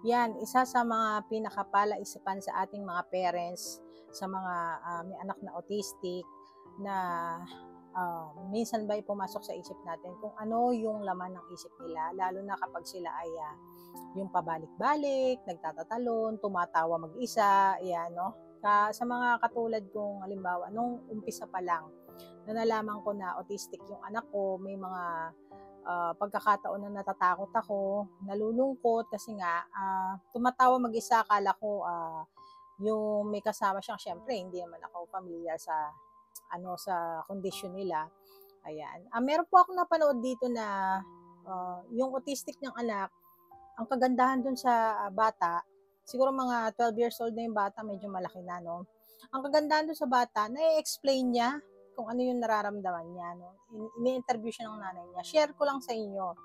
Yan, isa sa mga pinakapalaisipan sa ating mga parents, sa mga may anak na autistic, na minsan ba pumasok sa isip natin kung ano yung laman ng isip nila, lalo na kapag sila ay yung pabalik-balik, nagtatatalon, tumatawa mag-isa, yan, no? Sa mga katulad kong halimbawa, nung umpisa pa lang, na nalaman ko na autistic yung anak ko, may mga pagkakataon na natatakot ako, nalulungkot kasi nga tumatawa mag-isa, akala ko yung may kasama siyang, syempre hindi naman ako familiar sa kondisyon nila. Ayan. Meron po ako napanood dito na yung autistic ng anak, ang kagandahan dun sa bata, siguro mga 12 years old na yung bata, medyo malaki na, no? Ang kagandahan dun sa bata, na-explain niya kung ano yung nararamdaman niya, no? Ini-interview siya ng nanay niya. Share ko lang sa inyo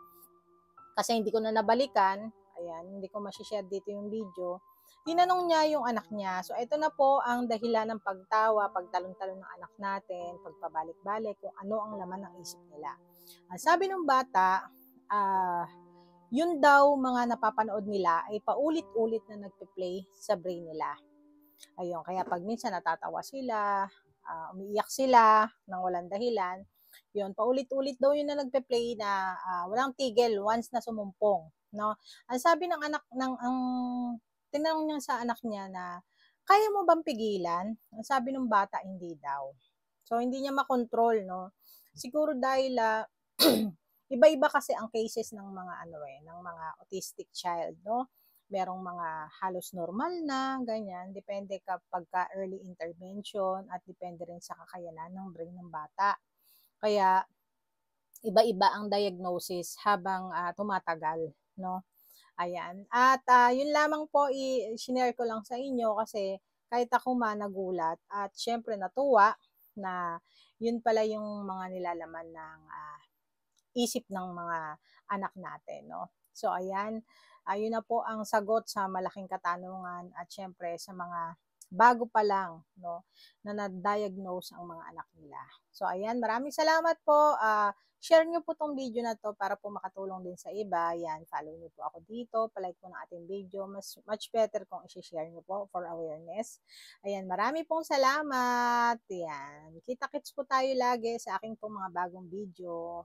kasi hindi ko na nabalikan. Ayan, hindi ko ma-share dito yung video. Tinanong niya yung anak niya. So, ito na po ang dahilan ng pagtawa, pagtalon-talon ng anak natin, pagpabalik-balik, kung ano ang laman ng isip nila. Ang sabi ng bata, yun daw mga napapanood nila ay paulit-ulit na nagpe-play sa brain nila. Ayun, kaya pag minsan natatawa sila, umiiyak sila ng walang dahilan, yun, paulit-ulit daw yun na nagpe-play na walang tigil once na sumumpong, no? Ang sabi ng anak ang tinanong niya sa anak niya na, kaya mo bang pigilan? Ang sabi ng bata, hindi daw. So hindi niya makontrol, no? Siguro dahil iba-iba kasi ang cases ng mga ng mga autistic child, no? Merong mga halos normal na, ganyan. Depende kapag ka early intervention at depende rin sa kakayanan ng brain ng bata. Kaya iba-iba ang diagnosis habang tumatagal, no? Ayan. At yun lamang po i-share ko lang sa inyo kasi kahit ako nagulat at syempre natuwa na yun pala yung mga nilalaman ng isip ng mga anak natin, no? So ayan, ayun na po ang sagot sa malaking katanungan at syempre sa mga bago pa lang, no, na na-diagnose ang mga anak nila. So ayan, maraming salamat po. Share nyo po tong video na to para po makatulong din sa iba. Yan, follow nyo po ako dito, palike po ng ating video. Much better kung i-share nyo po for awareness. Ayan, marami pong salamat. Yan, kita-kits po tayo lagi sa aking pong mga bagong video.